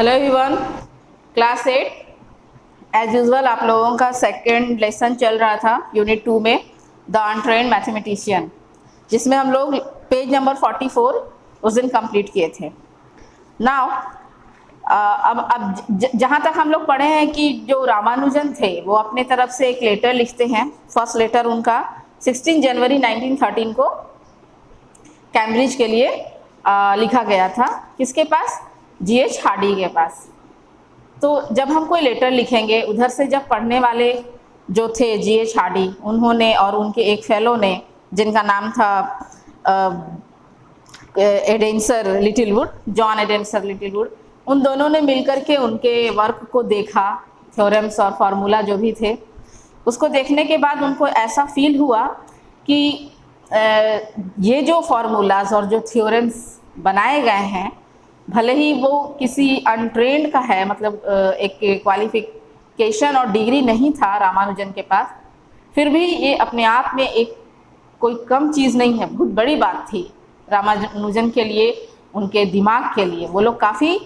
Hello everyone, class 8 as usual आप लोगों का सेकंड लेसन चल रहा था यूनिट 2 में द अनट्रेन्ड मैथमेटिशियन, जिसमें हम लोग पेज नंबर 44 उस दिन कंप्लीट किए थे। नाउ अब जहाँ तक हम लोग पढ़े हैं कि जो रामानुजन थे वो अपने तरफ से एक लेटर लिखते हैं। फर्स्ट लेटर उनका 16 जनवरी 1913 को कैम्ब्रिज के लिए लिखा गया था। किसके पास? जीएच हार्डी के पास। तो जब हम कोई लेटर लिखेंगे, उधर से जब पढ़ने वाले जो थे जीएच हार्डी, उन्होंने और उनके एक फेलो ने जिनका नाम था एडेंसर लिटिलवुड, जॉन एडेंसर लिटिलवुड, उन दोनों ने मिलकर के उनके वर्क को देखा, थ्योरम्स और फार्मूला जो भी थे उसको देखने के बाद उनको ऐसा फील हुआ कि ये जो फार्मूलाज और जो थ्योरम्स बनाए गए हैं, भले ही वो किसी अनट्रेंड का है, मतलब एक क्वालिफिकेशन और डिग्री नहीं था रामानुजन के पास, फिर भी ये अपने आप में एक कोई कम चीज़ नहीं है, बहुत बड़ी बात थी रामानुजन के लिए, उनके दिमाग के लिए। वो लोग काफ़ी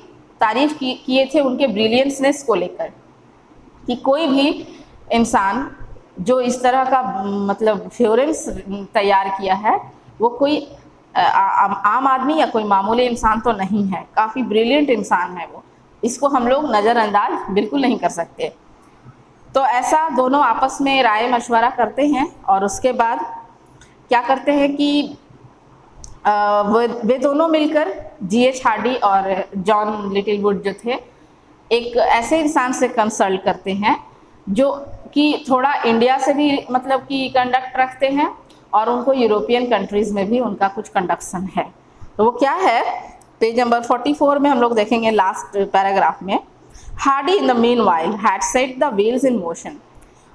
तारीफ किए थे उनके ब्रिलियंसनेस को लेकर कि कोई भी इंसान जो इस तरह का मतलब थ्योरम्स तैयार किया है वो कोई आम आदमी या कोई मामूली इंसान तो नहीं है, काफ़ी ब्रिलियंट इंसान है वो, इसको हम लोग नज़रअंदाज बिल्कुल नहीं कर सकते। तो ऐसा दोनों आपस में राय मशवरा करते हैं और उसके बाद क्या करते हैं कि वे दोनों मिलकर जीएच हार्डी और जॉन लिटिलवुड जो थे, एक ऐसे इंसान से कंसल्ट करते हैं जो कि थोड़ा इंडिया से भी मतलब कि कंडक्ट रखते हैं और उनको यूरोपियन कंट्रीज़ में भी उनका कुछ कंडक्शन है। तो वो क्या है, पेज नंबर 44 में हम लोग देखेंगे लास्ट पैराग्राफ में। Hardy in the mean while had set the wheels in motion.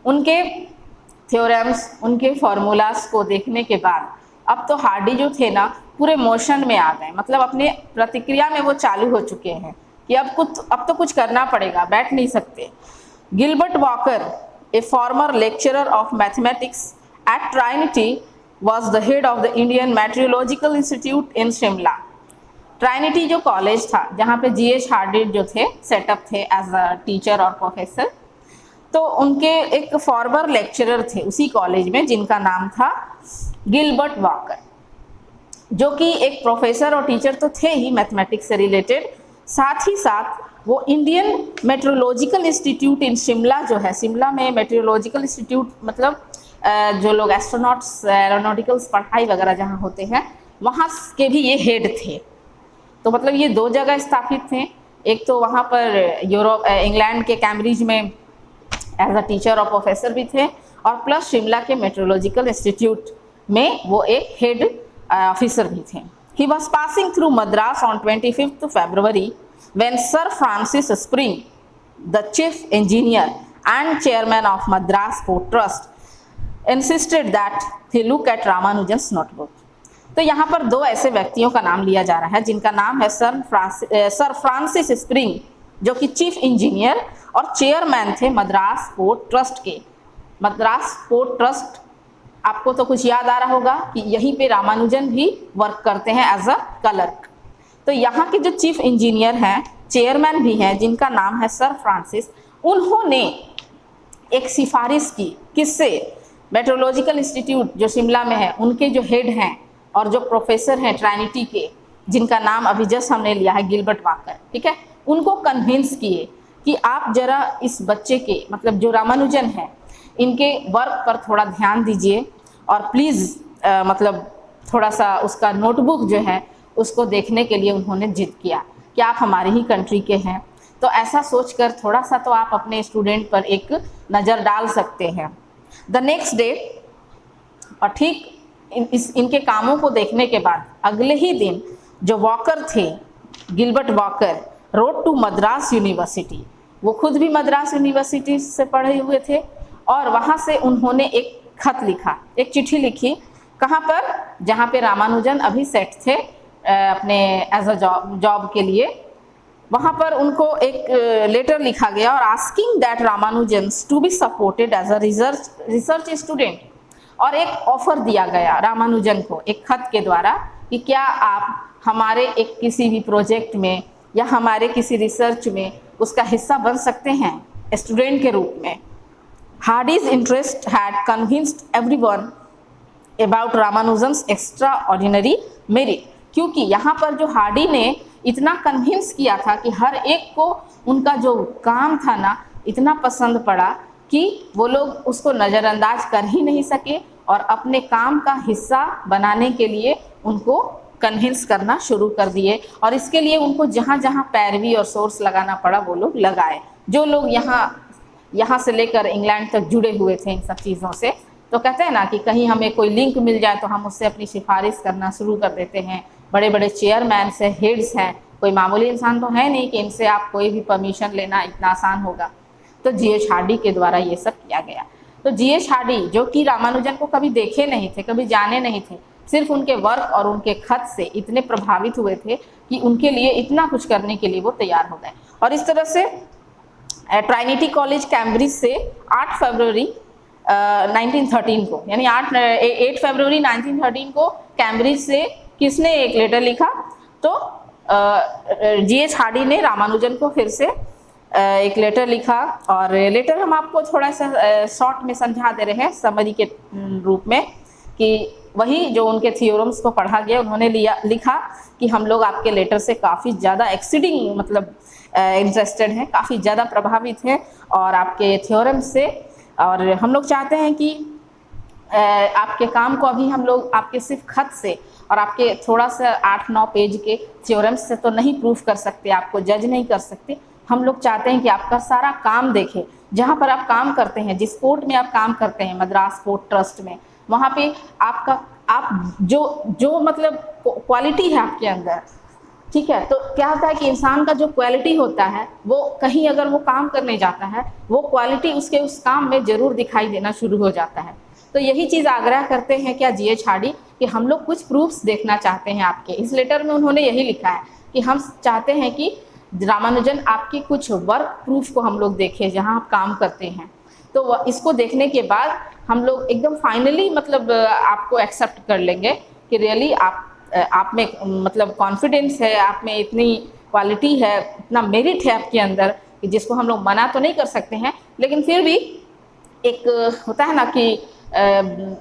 उनके थ्योरम्स, उनके फार्मूलाज को देखने के बाद अब तो हार्डी जो थे ना पूरे मोशन में आ गए, मतलब अपने प्रतिक्रिया में वो चालू हो चुके हैं कि अब तो कुछ करना पड़ेगा, बैठ नहीं सकते। Gilbert walker, A farmer lecturer of mathematics at Trinity, was the head of the Indian Meteorological Institute in Shimla. Trinity जो कॉलेज था जहाँ पे जीएच हार्डी जो थे सेटअप थे एज अ टीचर और प्रोफेसर, तो उनके एक फॉर्मर लेक्चरर थे उसी कॉलेज में जिनका नाम था गिलबर्ट वॉकर, जो कि एक प्रोफेसर और टीचर तो थे ही मैथमेटिक्स से रिलेटेड, साथ ही साथ वो Indian meteorological institute in Shimla जो है, शिमला में मेट्रोलॉजिकल इंस्टीट्यूट मतलब जो लोग एस्ट्रोनॉट्स एरोनॉटिकल्स पढ़ाई वगैरह जहाँ होते हैं वहाँ के भी ये हेड थे। तो मतलब ये दो जगह स्थापित थे, एक तो वहाँ पर इंग्लैंड के कैम्ब्रिज में एज अ टीचर और प्रोफेसर भी थे, और प्लस शिमला के मेट्रोलॉजिकल इंस्टीट्यूट में वो एक हेड ऑफिसर भी थे। He was passing through Madras on 25 February when Sir Francis Spring, the chief engineer and chairman of Madras Port Trust, insisted that he look at Ramanujan's notebook। तो यहाँ पर दो ऐसे व्यक्तियों का नाम लिया जा रहा है जिनका नाम है सर फ्रांसिस स्प्रिंग, जो कि चीफ इंजीनियर और चेयरमैन थे मद्रास पोर्ट ट्रस्ट के। मद्रास पोर्ट ट्रस्ट आपको तो कुछ याद आ रहा होगा कि यहीं पे रामानुजन भी वर्क करते हैं एज अ क्लर्क। तो यहाँ के जो चीफ इंजीनियर हैं, चेयरमैन भी हैं, जिनका नाम है सर फ्रांसिस, उन्होंने एक सिफारिश की, किससे? मेट्रोलॉजिकल इंस्टीट्यूट जो शिमला में है उनके जो हेड हैं और जो प्रोफेसर हैं ट्राइनिटी के, जिनका नाम अभी जस्ट हमने लिया है गिलबर्ट वॉकर, ठीक है, उनको कन्विंस किए कि आप जरा इस बच्चे के मतलब जो रामानुजन है इनके वर्क पर थोड़ा ध्यान दीजिए और प्लीज़ मतलब थोड़ा सा उसका नोटबुक जो है उसको देखने के लिए उन्होंने जिद किया कि आप हमारे ही कंट्री के हैं, तो ऐसा सोचकर थोड़ा सा तो आप अपने स्टूडेंट पर एक नज़र डाल सकते हैं। द नेक्स्ट डे, और ठीक इनके कामों को देखने के बाद अगले ही दिन जो वॉकर थे, Gilbert Walker, wrote to Madras university, वो खुद भी मद्रास यूनिवर्सिटी से पढ़े हुए थे, और वहाँ से उन्होंने एक खत लिखा, एक चिट्ठी लिखी। कहाँ पर? जहाँ पे रामानुजन अभी सेट थे अपने एज अ जॉब के लिए, वहाँ पर उनको एक लेटर लिखा गया और asking that Ramanujan to be supported as a research student, और एक ऑफर दिया गया रामानुजन को एक खत के द्वारा कि क्या आप हमारे एक किसी भी प्रोजेक्ट में या हमारे किसी रिसर्च में उसका हिस्सा बन सकते हैं स्टूडेंट के रूप में। Hardy's interest had convinced everyone about Ramanujan's extraordinary merit, क्योंकि यहाँ पर जो हार्डी ने इतना कन्विंस किया था कि हर एक को उनका जो काम था ना इतना पसंद पड़ा कि वो लोग उसको नज़रअंदाज कर ही नहीं सके और अपने काम का हिस्सा बनाने के लिए उनको कन्विंस करना शुरू कर दिए। और इसके लिए उनको जहाँ जहाँ पैरवी और सोर्स लगाना पड़ा वो लोग लगाए। जो लोग यहाँ से लेकर इंग्लैंड तक जुड़े हुए थे इन सब चीज़ों से, तो कहते हैं ना कि कहीं हमें कोई लिंक मिल जाए तो हम उससे अपनी सिफारिश करना शुरू कर देते हैं। बड़े बड़े चेयरमैन से हेड्स हैं, कोई मामूली इंसान तो है नहीं कि इनसे आप कोई भी परमिशन लेना इतना आसान होगा। तो जीएच हार्डी के द्वारा ये सब किया गया। तो जीएच हार्डी जो कि रामानुजन को कभी देखे नहीं थे, कभी जाने नहीं थे, सिर्फ उनके वर्क और उनके खत से इतने प्रभावित हुए थे कि उनके लिए इतना कुछ करने के लिए वो तैयार हो गए। और इस तरह से ट्राइनिटी कॉलेज कैम्ब्रिज से 8 फरवरी 1913 को, यानी 8 फरवरी 1913 को कैम्ब्रिज से किसने एक लेटर लिखा, तो जीएच हार्डी ने रामानुजन को फिर से एक लेटर लिखा। और लेटर हम आपको थोड़ा सा शॉर्ट में समझा दे रहे हैं समरी के रूप में, कि वही जो उनके थियोरम्स को पढ़ा गया उन्होंने लिखा कि हम लोग आपके लेटर से काफ़ी ज़्यादा एक्सीडिंग मतलब इंटरेस्टेड हैं, काफ़ी ज़्यादा प्रभावित हैं और आपके थ्योरम्स से, और हम लोग चाहते हैं कि आपके काम को अभी हम लोग आपके सिर्फ खत से और आपके थोड़ा सा 8-9 पेज के थ्योरम्स से तो नहीं प्रूफ कर सकते, आपको जज नहीं कर सकते। हम लोग चाहते हैं कि आपका सारा काम देखें, जहाँ पर आप काम करते हैं, जिस पोर्ट में आप काम करते हैं, मद्रास पोर्ट ट्रस्ट में, वहाँ पे आप जो मतलब क्वालिटी है आपके अंदर, ठीक है। तो क्या होता है कि इंसान का जो क्वालिटी होता है वो कहीं अगर वो काम करने जाता है वो क्वालिटी उसके उस काम में ज़रूर दिखाई देना शुरू हो जाता है। तो यही चीज़ आग्रह करते हैं क्या जीएच हार्डी कि हम लोग कुछ प्रूफ्स देखना चाहते हैं आपके। इस लेटर में उन्होंने यही लिखा है कि हम चाहते हैं कि रामानुजन आपके कुछ वर्क प्रूफ को हम लोग देखें जहाँ आप काम करते हैं। तो इसको देखने के बाद हम लोग एकदम फाइनली मतलब आपको एक्सेप्ट कर लेंगे कि रियली आप में मतलब कॉन्फिडेंस है, आप में इतनी क्वालिटी है, इतना मेरिट है आपके अंदर कि जिसको हम लोग मना तो नहीं कर सकते हैं, लेकिन फिर भी एक होता है ना कि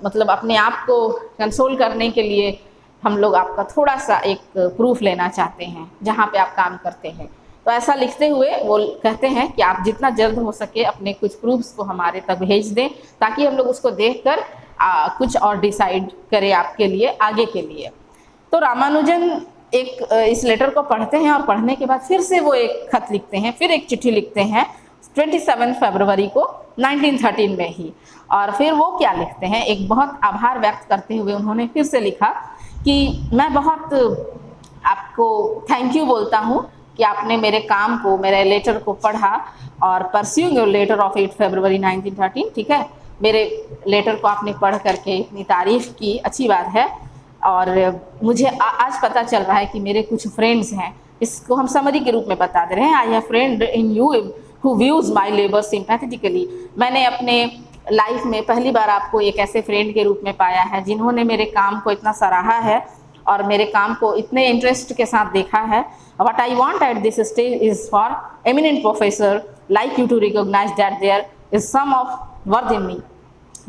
मतलब अपने आप को कंसोल करने के लिए हम लोग आपका थोड़ा सा एक प्रूफ लेना चाहते हैं जहाँ पे आप काम करते हैं। तो ऐसा लिखते हुए वो कहते हैं कि आप जितना जल्द हो सके अपने कुछ प्रूफ्स को हमारे तक भेज दें ताकि हम लोग उसको देखकर कुछ और डिसाइड करें आपके लिए आगे के लिए। तो रामानुजन इस लेटर को पढ़ते हैं और पढ़ने के बाद फिर से वो एक खत लिखते हैं, फिर एक चिट्ठी लिखते हैं 27 फरवरी को 1913 में ही। और फिर वो क्या लिखते हैं, एक बहुत आभार व्यक्त करते हुए उन्होंने फिर से लिखा कि मैं बहुत आपको थैंक यू बोलता हूँ कि आपने मेरे काम को, मेरे लेटर को पढ़ा और परस्यूइंग योर लेटर ऑफ 8 फरवरी 1913, ठीक है, मेरे लेटर को आपने पढ़ करके इतनी तारीफ़ की, अच्छी बात है। और मुझे आज पता चल रहा है कि मेरे कुछ फ्रेंड्स हैं, इसको हम समरी के रूप में बता दे रहे हैं। I have friend in you who views my labour sympathetically. मैंने अपने लाइफ में पहली बार आपको एक ऐसे फ्रेंड के रूप में पाया है जिन्होंने मेरे काम को इतना सराहा है और मेरे काम को इतने इंटरेस्ट के साथ देखा है। What I want at this stage is for eminent professor like you to recognize that there is some of worth in me।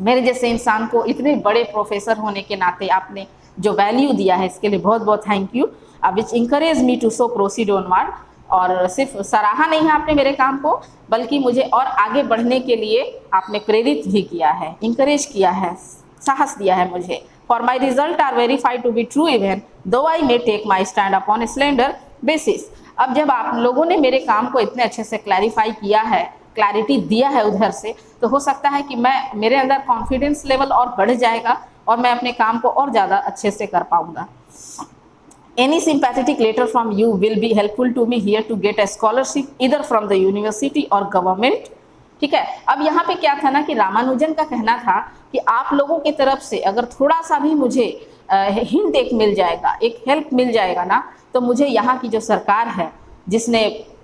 मेरे जैसे इंसान को इतने बड़े प्रोफेसर होने के नाते आपने जो वैल्यू दिया है इसके लिए बहुत बहुत thank you. Which encourage me to so proceed onward. और सिर्फ सराहा नहीं है आपने मेरे काम को, बल्कि मुझे और आगे बढ़ने के लिए आपने प्रेरित भी किया है, इंकरेज किया है, साहस दिया है मुझे। For my result are verified to be true even though I may take my stand upon a slender basis। अब जब आप लोगों ने मेरे काम को इतने अच्छे से क्लैरिफाई किया है, क्लैरिटी दिया है उधर से, तो हो सकता है कि मेरे अंदर कॉन्फिडेंस लेवल और बढ़ जाएगा और मैं अपने काम को और ज़्यादा अच्छे से कर पाऊंगा। Any sympathetic letter from you will be helpful to me here to get a scholarship either from the university or government। ठीक है, अब यहाँ पे क्या था ना कि रामानुजन का कहना था कि आप लोगों की तरफ से अगर थोड़ा सा भी मुझे हिंट एक मिल जाएगा, एक हेल्प मिल जाएगा ना, तो मुझे यहाँ की जो सरकार है जिसने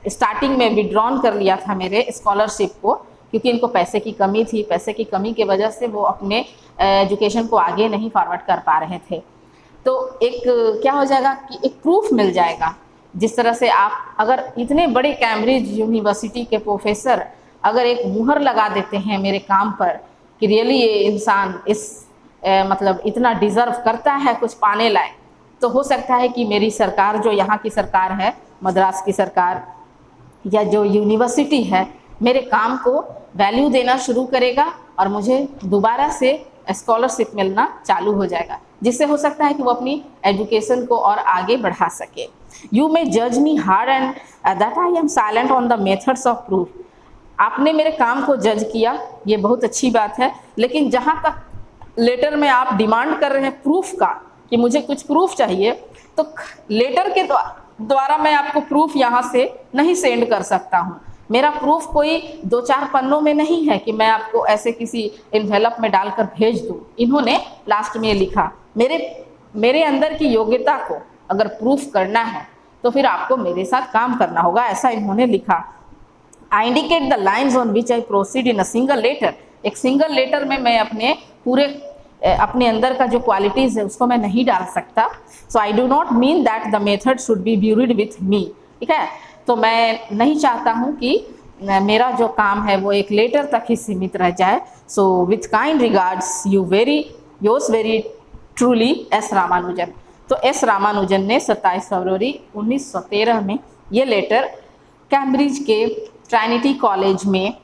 स्टार्टिंग में विड्रॉन कर लिया था मेरे स्कॉलरशिप को, क्योंकि इनको पैसे की कमी थी, पैसे की कमी की वजह से वो अपने एजुकेशन को आगे नहीं फॉरवर्ड कर पा रहे थे। तो एक क्या हो जाएगा कि एक प्रूफ मिल जाएगा जिस तरह से आप अगर इतने बड़े कैम्ब्रिज यूनिवर्सिटी के प्रोफेसर अगर एक मुहर लगा देते हैं मेरे काम पर कि रियली ये इंसान इस मतलब इतना डिज़र्व करता है कुछ पाने लायक, तो हो सकता है कि मेरी सरकार, जो यहाँ की सरकार है, मद्रास की सरकार या जो यूनिवर्सिटी है, मेरे काम को वैल्यू देना शुरू करेगा और मुझे दोबारा से स्कॉलरशिप मिलना चालू हो जाएगा, जिससे हो सकता है कि वो अपनी एजुकेशन को और आगे बढ़ा सके। यू मे जज me hard and that I am silent on the methods of proof. आपने मेरे काम को जज किया, ये बहुत अच्छी बात है, लेकिन जहाँ तक लेटर में आप डिमांड कर रहे हैं प्रूफ का कि मुझे कुछ प्रूफ चाहिए, तो लेटर के द्वारा मैं आपको प्रूफ यहाँ से नहीं सेंड कर सकता हूँ। मेरा प्रूफ कोई 2-4 पन्नों में नहीं है कि मैं आपको ऐसे किसी इन्वेलप में डालकर भेज दूँ। इन्होंने लास्ट में लिखा, मेरे अंदर की योग्यता को अगर प्रूफ करना है तो फिर आपको मेरे साथ काम करना होगा, ऐसा इन्होंने लिखा। I indicate the lines on which I proceed in a single letter. एक सिंगल लेटर में मैं अपने अंदर का जो क्वालिटीज़ है उसको मैं नहीं डाल सकता। So I do not mean that the method should be buried with me. ठीक है, तो मैं नहीं चाहता हूँ कि मेरा जो काम है वो एक लेटर तक ही सीमित रह जाए। So with kind regards yours very truly S Ramanujan. तो एस रामानुजन ने 27 फरवरी 1913 में ये लेटर कैम्ब्रिज के ट्राइनिटी कॉलेज में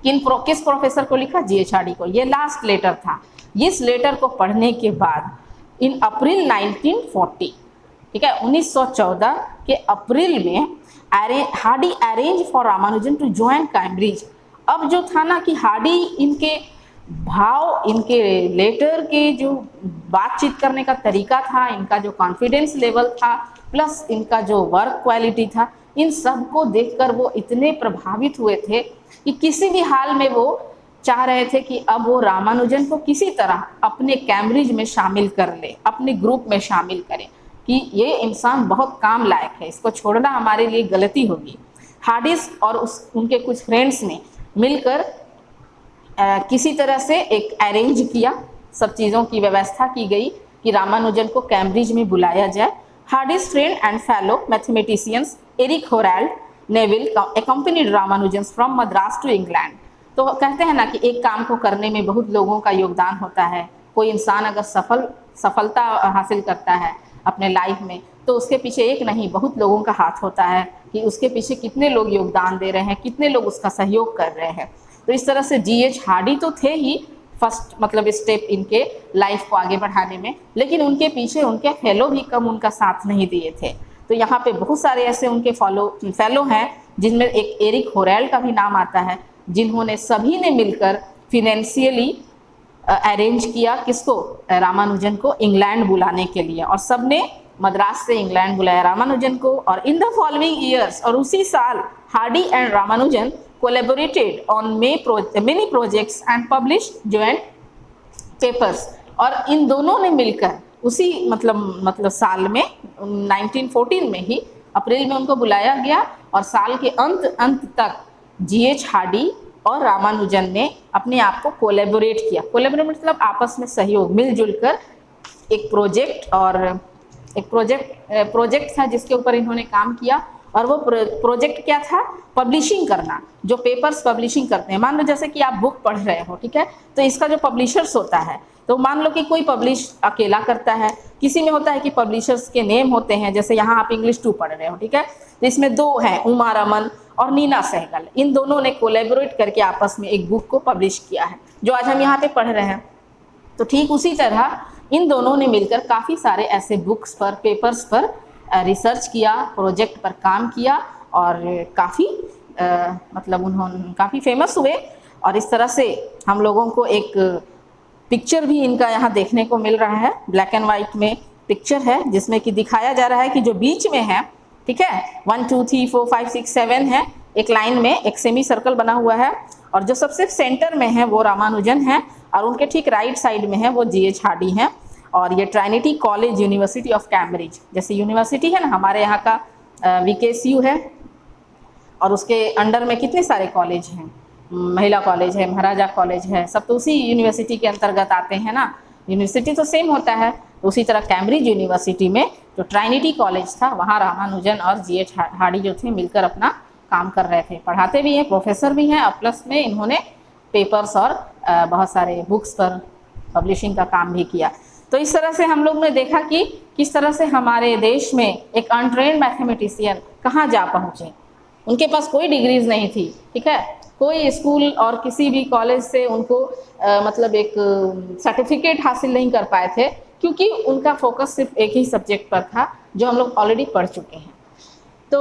किस प्रोफेसर को लिखा? जी.एच. हार्डी को। ये लास्ट लेटर था। इस लेटर को पढ़ने के बाद इन अप्रैल 1940, ठीक है, 1914 के अप्रैल में Hardy arrange for Ramanujan to join Cambridge. अब जो था ना कि हार्डी इनके भाव, इनके लेटर के जो बातचीत करने का तरीका था, इनका जो कॉन्फिडेंस लेवल था, प्लस इनका जो वर्क क्वालिटी था, इन सब को देखकर वो इतने प्रभावित हुए थे कि किसी भी हाल में वो चाह रहे थे कि अब वो रामानुजन को किसी तरह अपने कैम्ब्रिज में शामिल कर ले, अपने ग्रुप में शामिल करें कि ये इंसान बहुत काम लायक है, इसको छोड़ना हमारे लिए गलती होगी। हार्डिस और उनके कुछ फ्रेंड्स ने मिलकर किसी तरह से एक अरेंज किया, सब चीज़ों की व्यवस्था की गई कि रामानुजन को कैम्ब्रिज में बुलाया जाए। Hardy's friend and fellow mathematicians Eric Harold Neville accompanied Ramanujan from Madras to England. तो कहते हैं ना कि एक काम को करने में बहुत लोगों का योगदान होता है। कोई इंसान अगर सफलता हासिल करता है अपने लाइफ में, तो उसके पीछे एक नहीं बहुत लोगों का हाथ होता है कि उसके पीछे कितने लोग योगदान दे रहे हैं, कितने लोग उसका सहयोग कर रहे हैं। तो इस तरह से जी.एच. हार्डी तो थे ही फर्स्ट मतलब स्टेप इनके लाइफ को आगे बढ़ाने में, लेकिन उनके पीछे उनके फेलो भी कम उनका साथ नहीं दिए थे। तो यहाँ पे बहुत सारे ऐसे उनके फेलो हैं जिनमें एक एरिक होराल्ड का भी नाम आता है, जिन्होंने सभी ने मिलकर फिनेंशियली अरेंज किया किसको? रामानुजन को इंग्लैंड बुलाने के लिए, और सब ने मद्रास से इंग्लैंड बुलाया रामानुजन को। और इन द फॉलोइंग ईयर्स, और उसी साल Hardy and Ramanujan collaborated on many projects and published joint papers. और इन दोनों ने मिलकर उसी मतलब साल में 1914 में ही अप्रैल में उनको बुलाया गया, और साल के अंत तक जी.एच. हार्डी और रामानुजन ने अपने आप को कोलेबोरेट किया। कोलेबोरेट मतलब आपस में सहयोग, मिलजुल कर एक प्रोजेक्ट था जिसके ऊपर इन्होंने काम किया। और वो प्रोजेक्ट क्या था? पब्लिशिंग करना, जो पेपर्स पब्लिशिंग करते हैं। मान लो जैसे कि आप बुक पढ़ रहे हो, ठीक है, तो इसका जो पब्लिशर्स होता है, तो मान लो कि कोई पब्लिश अकेला करता है, किसी में होता है कि पब्लिशर्स के नेम होते हैं, जैसे यहाँ आप इंग्लिश 2 पढ़ रहे हो, ठीक है, तो इसमें 2 हैं, उमा रमन और नीना सहगल। इन दोनों ने कोलैबोरेट करके आपस में एक बुक को पब्लिश किया है, जो आज हम यहाँ पे पढ़ रहे हैं। तो ठीक उसी तरह इन दोनों ने मिलकर काफ़ी सारे ऐसे बुक्स पर, पेपर्स पर रिसर्च किया, प्रोजेक्ट पर काम किया, और काफ़ी मतलब उन्होंने काफ़ी फेमस हुए। और इस तरह से हम लोगों को एक पिक्चर भी इनका यहाँ देखने को मिल रहा है, ब्लैक एंड वाइट में पिक्चर है, जिसमें कि दिखाया जा रहा है कि जो बीच में है, ठीक है, 1 2 3 4 5 6 7 है, एक लाइन में एक सेमी सर्कल बना हुआ है, और जो सबसे सेंटर में है वो रामानुजन है, और उनके ठीक राइट साइड में है वो जी.एच. हार्डी हैं। और ये ट्राइनिटी कॉलेज यूनिवर्सिटी ऑफ कैम्ब्रिज, जैसे यूनिवर्सिटी है ना हमारे यहाँ का VKCU है, और उसके अंडर में कितने सारे कॉलेज हैं, महिला कॉलेज है, महाराजा कॉलेज है, सब तो उसी यूनिवर्सिटी के अंतर्गत आते हैं ना। यूनिवर्सिटी तो सेम होता है। उसी तरह कैम्ब्रिज यूनिवर्सिटी में जो ट्राइनिटी कॉलेज था वहाँ रामानुजन और जीएच हार्डी जो थे मिलकर अपना काम कर रहे थे। पढ़ाते भी हैं, प्रोफेसर भी हैं, और प्लस में इन्होंने पेपर्स और बहुत सारे बुक्स पर पब्लिशिंग का काम भी किया। तो इस तरह से हम लोग ने देखा कि किस तरह से हमारे देश में एक अनट्रेन्ड मैथमेटिशियन कहाँ जा पहुँचे। उनके पास कोई डिग्रीज नहीं थी, ठीक है, कोई स्कूल और किसी भी कॉलेज से उनको मतलब एक सर्टिफिकेट हासिल नहीं कर पाए थे, क्योंकि उनका फोकस सिर्फ एक ही सब्जेक्ट पर था जो हम लोग ऑलरेडी पढ़ चुके हैं। तो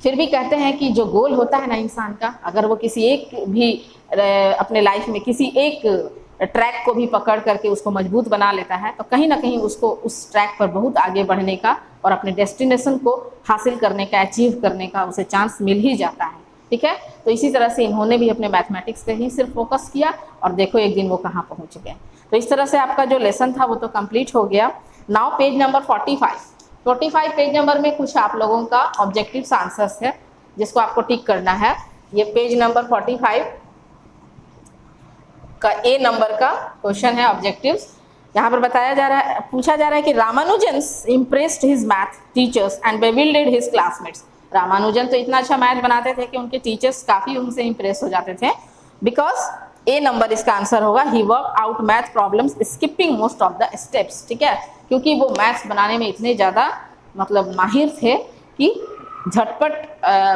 फिर भी कहते हैं कि जो गोल होता है ना इंसान का, अगर वो किसी एक भी अपने लाइफ में किसी एक ट्रैक को भी पकड़ करके उसको मजबूत बना लेता है, तो कहीं ना कहीं उसको उस ट्रैक पर बहुत आगे बढ़ने का और अपने डेस्टिनेशन को हासिल करने का, अचीव करने का उसे चांस मिल ही जाता है, ठीक है। तो इसी तरह से इन्होंने भी अपने मैथमेटिक्स पे ही सिर्फ फोकस किया और देखो एक दिन वो कहाँ पहुँच गए। तो इस तरह से आपका जो लेसन था वो तो कंप्लीट हो गया। Now page number 45 page number में कुछ आप लोगों का ऑब्जेक्टिव्स आंसर्स है जिसको आपको टिक करना है। ये पेज नंबर 45 का ए नंबर का क्वेश्चन है ऑब्जेक्टिव्स। यहाँ पर बताया जा रहा है, पूछा जा रहा है कि Ramanujan impressed his math teachers and bewildered his classmates. Ramanujan तो इतना अच्छा मैथ बनाते थे कि उनके टीचर्स काफ़ी उनसे इम्प्रेस हो जाते थे। बिकॉज ए नंबर इसका आंसर होगा, he work out math problems skipping most of the steps, ठीक है, क्योंकि वो मैथ्स बनाने में इतने ज़्यादा मतलब माहिर थे कि झटपट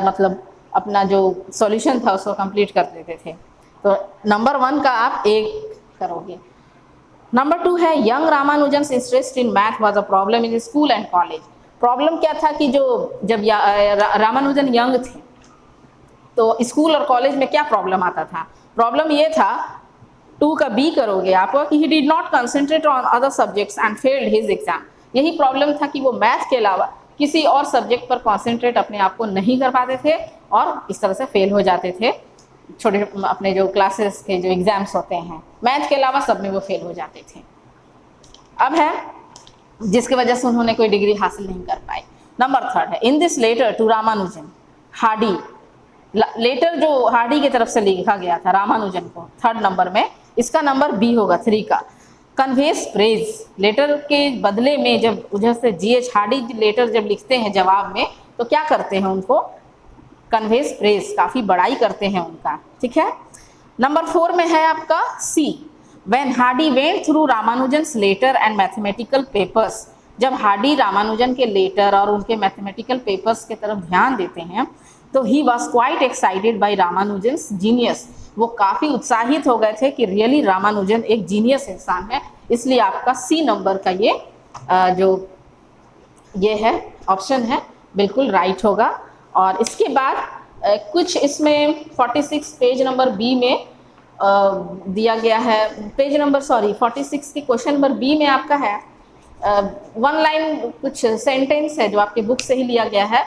मतलब अपना जो सॉल्यूशन था उसको कंप्लीट कर देते थे। तो नंबर 1 का आप ए करोगे। नंबर 2 है young Ramanujan interest in math was a problem in school and college. Problem क्या था कि जो जब रामानुजन यंग थे तो स्कूल और कॉलेज में क्या प्रॉब्लम आता था? प्रॉब्लम ये था, 2 का बी करोगे आप, कि he did not concentrate on other subjects and failed his exam. यही प्रॉब्लम था कि वो मैथ के अलावा किसी और सब्जेक्ट पर कॉन्सेंट्रेट अपने आप को नहीं कर पाते थे और इस तरह से फेल हो जाते थे। छोटे अपने जो क्लासेस के जो एग्जाम्स होते हैं मैथ के अलावा सब में वो फेल हो जाते थे। अब है जिसकी वजह से उन्होंने कोई डिग्री हासिल नहीं कर पाए। नंबर 3 है in this letter to Ramanujan Hardy. Letter जो हार्डी की तरफ से लिखा गया था रामानुजन को, 3rd नंबर में, इसका नंबर बी होगा 3 का। कन्वेस प्रेज, लेटर के बदले में जब उधर से जीएच हार्डी लेटर जब लिखते हैं जवाब में तो क्या करते हैं, उनको कन्वेस प्रेज, काफ़ी बड़ाई करते हैं उनका, ठीक है। नंबर 4 में है आपका C, when Hardy went through Ramanujan's letter and mathematical papers. जब हार्डी रामानुजन के लेटर और उनके मैथमेटिकल पेपर्स की तरफ ध्यान देते हैं तो he was quite excited by Ramanujan's genius. वो काफ़ी उत्साहित हो गए थे कि रियली रामानुजन एक जीनियस इंसान है। इसलिए आपका सी नंबर का ये जो ये है ऑप्शन है बिल्कुल राइट होगा। और इसके बाद कुछ इसमें 46 पेज नंबर बी में दिया गया है, पेज नंबर 46 के क्वेश्चन नंबर बी में आपका है 1 लाइन कुछ सेंटेंस है जो आपके बुक से ही लिया गया है,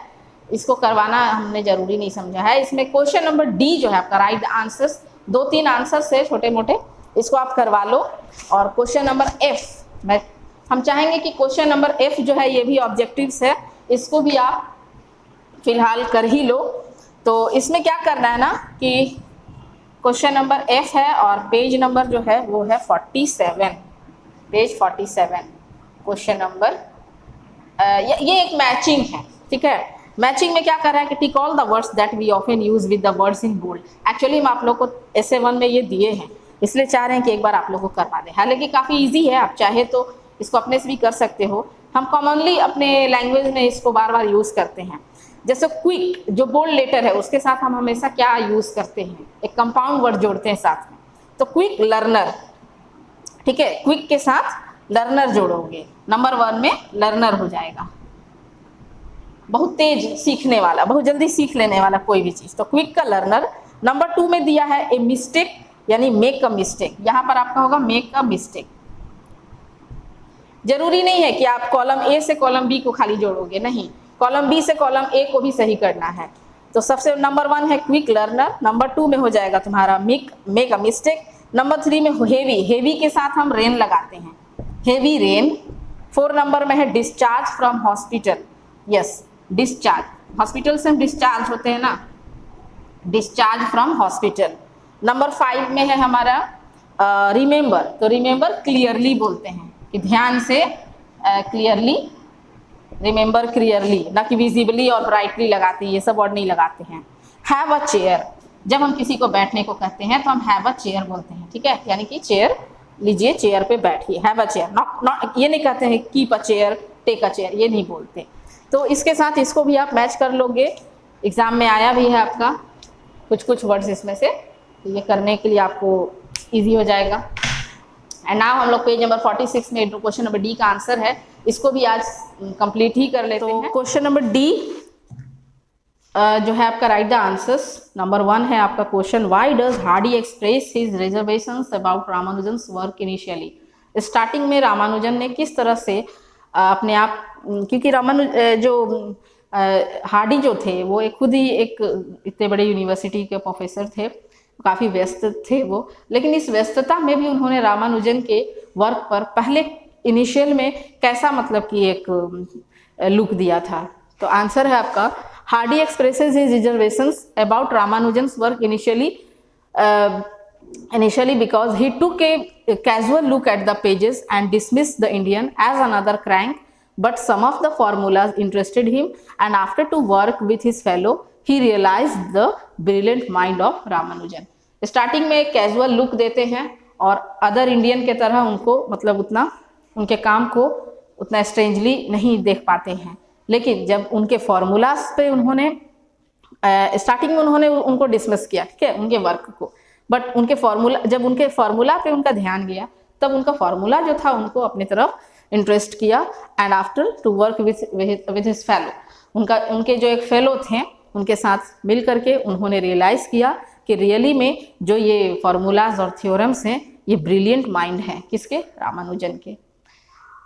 इसको करवाना हमने जरूरी नहीं समझा है। इसमें क्वेश्चन नंबर डी जो है आपका राइट आंसर्स, 2-3 आंसर्स है छोटे मोटे, इसको आप करवा लो। और क्वेश्चन नंबर एफ हम चाहेंगे कि क्वेश्चन नंबर एफ जो है ये भी ऑब्जेक्टिव्स है, इसको भी आप फिलहाल कर ही लो। तो इसमें क्या करना है ना कि क्वेश्चन नंबर एफ है और पेज नंबर जो है वो है 47, पेज 47 क्वेश्चन नंबर। ये एक मैचिंग है, ठीक है। मैचिंग में क्या कर रहा है कि tick all the words that we often use with the words in bold. Actually हम आप लोग को ऐसे 1 में ये दिए हैं, इसलिए चाह रहे हैं कि एक बार आप लोग को करवा दें। हालांकि काफ़ी इजी है, आप चाहे तो इसको अपने से भी कर सकते हो। हम कॉमनली अपने लैंग्वेज में इसको बार बार यूज़ करते हैं। जैसे क्विक जो बोल्ड लेटर है उसके साथ हम हमेशा क्या यूज़ करते हैं, एक कंपाउंड वर्ड जोड़ते हैं साथ में, तो क्विक लर्नर, ठीक है। क्विक के साथ लर्नर जोड़ोगे, नंबर 1 में लर्नर हो जाएगा, बहुत तेज सीखने वाला, बहुत जल्दी सीख लेने वाला कोई भी चीज़, तो क्विक का लर्नर। नंबर 2 में दिया है ए मिस्टेक यानी मेक अ मिस्टेक, यहाँ पर आपका होगा मेक अ मिस्टेक। जरूरी नहीं है कि आप कॉलम ए से कॉलम बी को खाली जोड़ोगे, नहीं, कॉलम बी से कॉलम ए को भी सही करना है। तो सबसे नंबर 1 है क्विक लर्नर, नंबर 2 में हो जाएगा तुम्हारा मेक अ मिस्टेक, नंबर 3 में हेवी, हेवी के साथ हम रेन लगाते हैं, हेवी रेन। 4 नंबर में है discharge from hospital, yes discharge, hospital से हम डिस्चार्ज होते हैं ना, डिस्चार्ज फ्रॉम हॉस्पिटल। नंबर 5 में है हमारा रिमेंबर, तो रिमेंबर क्लियरली बोलते हैं कि ध्यान से क्लियरली रिमेंबर क्लियरली, ना कि विजिबली और ब्राइटली लगाते हैं, ये सब वर्ड नहीं लगाते हैं। हैव अ चेयर, जब हम किसी को बैठने को कहते हैं तो हम हैव अ चेयर बोलते हैं, ठीक है, यानी कि चेयर लीजिए, चेयर पे बैठिए, हैव अ चेयर। नॉट ये नहीं कहते हैं keep a chair, take a chair, ये नहीं बोलते। तो इसके साथ इसको भी आप मैच कर लोगे, एग्जाम में आया भी है आपका कुछ कुछ वर्ड्स इसमें से, तो ये करने के लिए आपको ईजी हो जाएगा। एंड नाउ हम लोग पेज नंबर 46 में क्वेश्चन नंबर डी का आंसर है, इसको भी आज कंप्लीट ही कर लेते हैं। क्वेश्चन नंबर डी जो है आपका राइट द आंसर्स। नंबर 1 है आपका question, why does Hardy express his reservations about Ramanujan's work initially. Starting में रामानुजन ने किस तरह से अपने आप, क्योंकि हार्डी जो थे वो एक खुद ही एक इतने बड़े यूनिवर्सिटी के प्रोफेसर थे, काफ़ी व्यस्त थे वो, लेकिन इस व्यस्तता में भी उन्होंने रामानुजन के वर्क पर पहले इनिशियल में कैसा मतलब कि एक लुक दिया था। तो आंसर है आपका, Hardy expresses his reservations about Ramanujan's work initially because he took a casual look at the pages and dismissed the Indian as another crank, but some of the formulas interested him, and after to work with his fellow he realized the brilliant mind of Ramanujan। Starting में casual look देते हैं और other Indian के तरह उनको मतलब उतना उनके काम को उतना स्ट्रेंजली नहीं देख पाते हैं, लेकिन जब उनके फॉर्मूलाज पे उन्होंने स्टार्टिंग में उन्होंने उनको डिसमिस किया, ठीक है, उनके वर्क को, बट उनके फॉर्मूला, जब उनके फॉर्मूला पे उनका ध्यान गया तब उनका फॉर्मूला जो था उनको अपनी तरफ इंटरेस्ट किया। And after two work with his fellow, उनके जो एक फेलो थे उनके साथ मिल करके उन्होंने रियलाइज किया कि रियली में जो ये फॉर्मूलाज और थ्योरम्स हैं ये ब्रिलियंट माइंड है, किसके, रामानुजन के।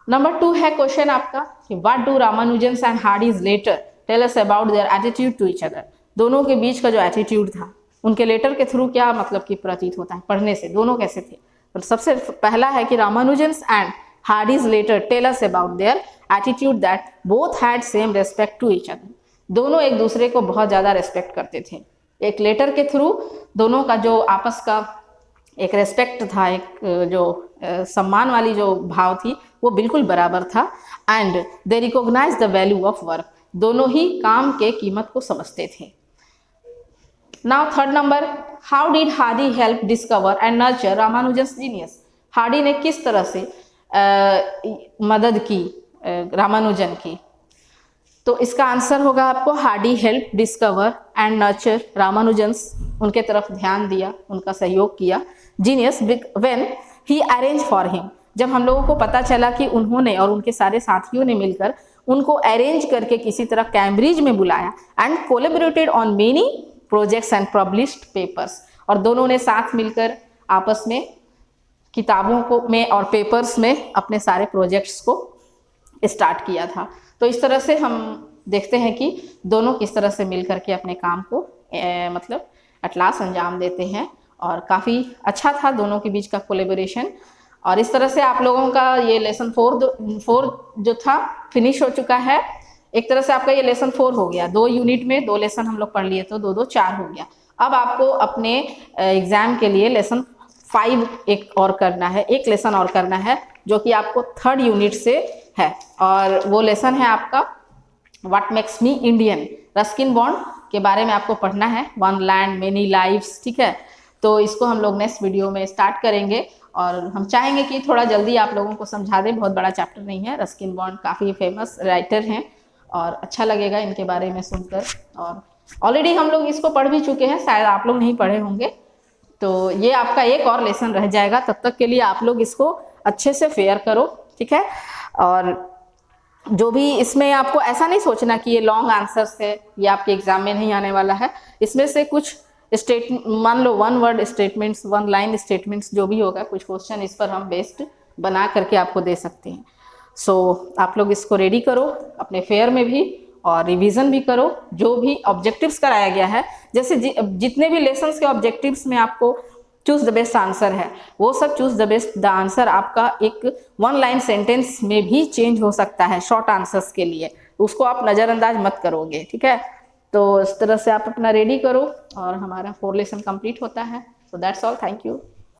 नंबर 2 है क्वेश्चन आपका कि what do Ramanujan's and Hardy's letter tell us about their attitude to each other. दोनों के बीच का जो एटीट्यूड था, उनके लेटर के थ्रू क्या मतलब कि प्रतीत होता है, पढ़ने से दोनों कैसे थे। तो सबसे पहला है कि Ramanujan's and Hardy's letter tell us about their attitude that both had same respect to each other. दोनों एक दूसरे को बहुत ज़्यादा रेस्पेक्ट करते थे। एक लेटर के थ्रू दोनों का जो आपस का एक रेस्पेक्ट था, एक जो सम्मान वाली जो भाव थी वो बिल्कुल बराबर था। And they recognise the value of work, दोनों ही काम के कीमत को समझते थे। Now third number, how did Hardy help discover and nurture Ramanujan's genius. Hardy ने किस तरह से मदद की रामानुजन की। तो इसका आंसर होगा आपको, Hardy help discover and nurture Ramanujan's, उनके तरफ ध्यान दिया, उनका सहयोग किया। Genius when he arrange for him, जब हम लोगों को पता चला कि उन्होंने और उनके सारे साथियों ने मिलकर उनको अरेंज करके किसी तरह कैम्ब्रिज में बुलाया। And collaborated on many projects and published papers, और दोनों ने साथ मिलकर आपस में किताबों को में और पेपर्स में अपने सारे प्रोजेक्ट्स को स्टार्ट किया था। तो इस तरह से हम देखते हैं कि दोनों किस तरह से मिल करके अपने काम को मतलब एट लास्ट अंजाम देते हैं, और काफ़ी अच्छा था दोनों के बीच का कोलेबोरेशन। और इस तरह से आप लोगों का ये लेसन 4 जो था फिनिश हो चुका है। एक तरह से आपका ये लेसन 4 हो गया, 2 यूनिट में 2 लेसन हम लोग पढ़ लिए तो 2 2 4 हो गया। अब आपको अपने एग्जाम के लिए लेसन 5 एक और करना है, एक लेसन और करना है जो कि आपको 3rd यूनिट से है, और वो लेसन है आपका what makes me Indian. Ruskin bond के बारे में आपको पढ़ना है, वन लैंड मेनी लाइव्स, ठीक है। तो इसको हम लोग नेक्स्ट वीडियो में स्टार्ट करेंगे, और हम चाहेंगे कि थोड़ा जल्दी आप लोगों को समझा दें, बहुत बड़ा चैप्टर नहीं है। रस्किन बॉन्ड काफ़ी फेमस राइटर हैं और अच्छा लगेगा इनके बारे में सुनकर, और ऑलरेडी हम लोग इसको पढ़ भी चुके हैं, शायद आप लोग नहीं पढ़े होंगे। तो ये आपका एक और लेसन रह जाएगा, तब तक के लिए आप लोग इसको अच्छे से फेयर करो, ठीक है। और जो भी इसमें आपको ऐसा नहीं सोचना कि ये लॉन्ग आंसर्स है, ये आपके एग्जाम में नहीं आने वाला है। इसमें से कुछ मान लो 1 वर्ड स्टेटमेंट्स, 1 लाइन स्टेटमेंट्स जो भी होगा, कुछ क्वेश्चन इस पर हम बेस्ड बना करके आपको दे सकते हैं। सो आप लोग इसको रेडी करो अपने फेयर में भी, और रिवीजन भी करो। जो भी ऑब्जेक्टिव्स कराया गया है, जैसे जितने भी लेसन्स के ऑब्जेक्टिव्स में आपको चूज द बेस्ट आंसर है, वो सब choose the best the answer आपका एक 1 लाइन सेंटेंस में भी चेंज हो सकता है शॉर्ट आंसर्स के लिए, उसको आप नज़रअंदाज मत करोगे, ठीक है। तो इस तरह से आप अपना रेडी करो, और हमारा 4 लेसन कंप्लीट होता है। So that's all, thank you.